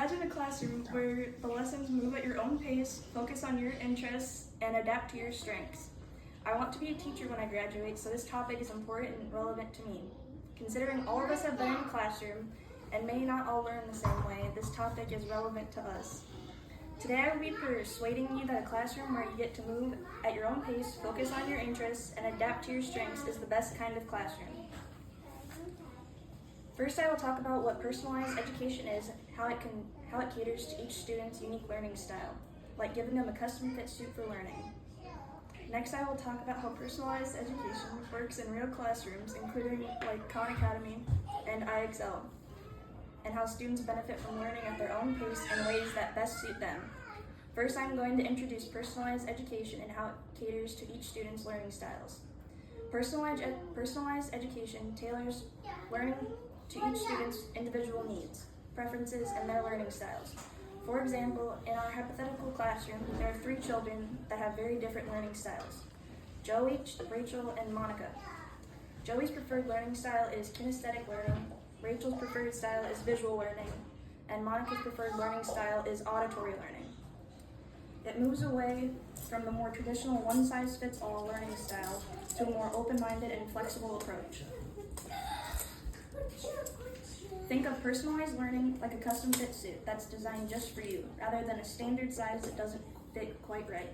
Imagine a classroom where the lessons move at your own pace, focus on your interests, and adapt to your strengths. I want to be a teacher when I graduate, so this topic is important and relevant to me. Considering all of us have been in a classroom and may not all learn the same way, this topic is relevant to us. Today I will be persuading you that a classroom where you get to move at your own pace, focus on your interests, and adapt to your strengths is the best kind of classroom. First, I will talk about what personalized education is, how it caters to each student's unique learning style, like giving them a custom-fit suit for learning. Next, I will talk about how personalized education works in real classrooms, including like Khan Academy and IXL, and how students benefit from learning at their own pace in ways that best suit them. First, I'm going to introduce personalized education and how it caters to each student's learning styles. Personalized education tailors learning to each student's individual needs, preferences, and their learning styles. For example, in our hypothetical classroom, there are 3 children that have very different learning styles: Joey, Rachel, and Monica. Joey's preferred learning style is kinesthetic learning, Rachel's preferred style is visual learning, and Monica's preferred learning style is auditory learning. It moves away from the more traditional one-size-fits-all learning style to a more open-minded and flexible approach. Think of personalized learning like a custom-fit suit that's designed just for you, rather than a standard size that doesn't fit quite right.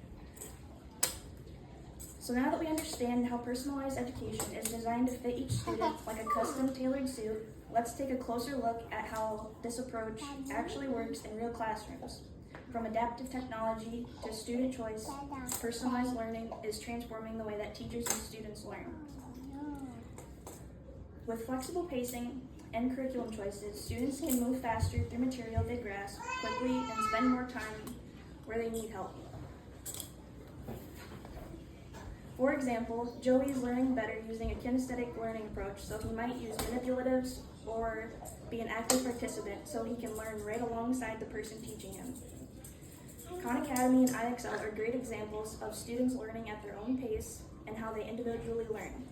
So now that we understand how personalized education is designed to fit each student like a custom-tailored suit, let's take a closer look at how this approach actually works in real classrooms. From adaptive technology to student choice, personalized learning is transforming the way that teachers and students learn. With flexible pacing and curriculum choices, students can move faster through material they grasp quickly and spend more time where they need help. For example, Joey is learning better using a kinesthetic learning approach, so he might use manipulatives or be an active participant so he can learn right alongside the person teaching him. Khan Academy and IXL are great examples of students learning at their own pace and how they individually learn.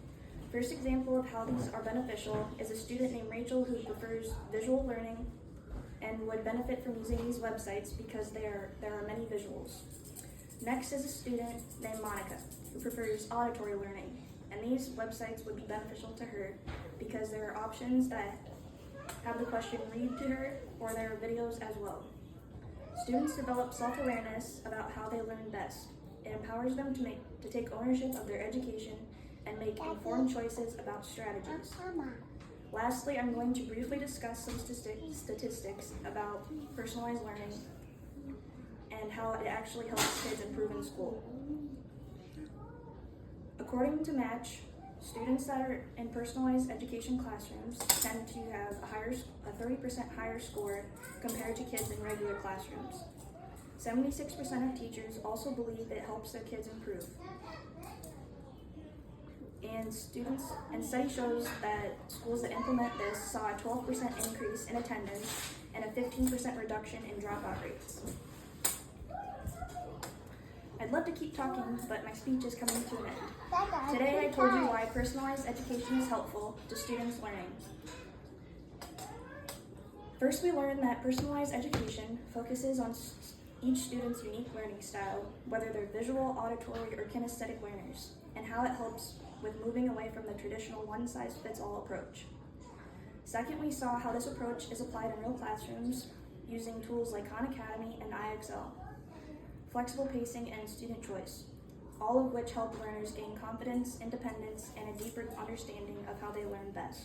First example of how these are beneficial is a student named Rachel who prefers visual learning and would benefit from using these websites because there are many visuals. Next is a student named Monica who prefers auditory learning, and these websites would be beneficial to her because there are options that have the question read to her, or there are videos as well. Students develop self-awareness about how they learn best. It empowers them to take ownership of their education and make informed choices about strategies. Lastly, I'm going to briefly discuss some statistics about personalized learning and how it actually helps kids improve in school. According to Match, students that are in personalized education classrooms tend to have a 30% higher score compared to kids in regular classrooms. 76% of teachers also believe it helps their kids improve. And study shows that schools that implement this saw a 12% increase in attendance and a 15% reduction in dropout rates. I'd love to keep talking, but my speech is coming to an end. Today I told you why personalized education is helpful to students' learning. First, we learned that personalized education focuses on each student's unique learning style, whether they're visual, auditory, or kinesthetic learners, and how it helps with moving away from the traditional one-size-fits-all approach. Second, we saw how this approach is applied in real classrooms using tools like Khan Academy and IXL, flexible pacing, and student choice, all of which help learners gain confidence, independence, and a deeper understanding of how they learn best.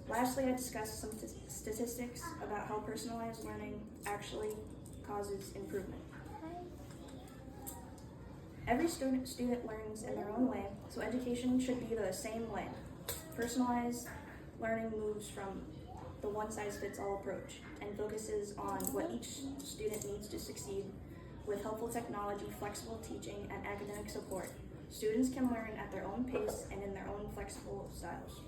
Lastly, I discussed some statistics about how personalized learning actually causes improvement. Every student learns in their own way, so education should be the same way. Personalized learning moves from the one-size-fits-all approach and focuses on what each student needs to succeed. With helpful technology, flexible teaching, and academic support, students can learn at their own pace and in their own flexible styles.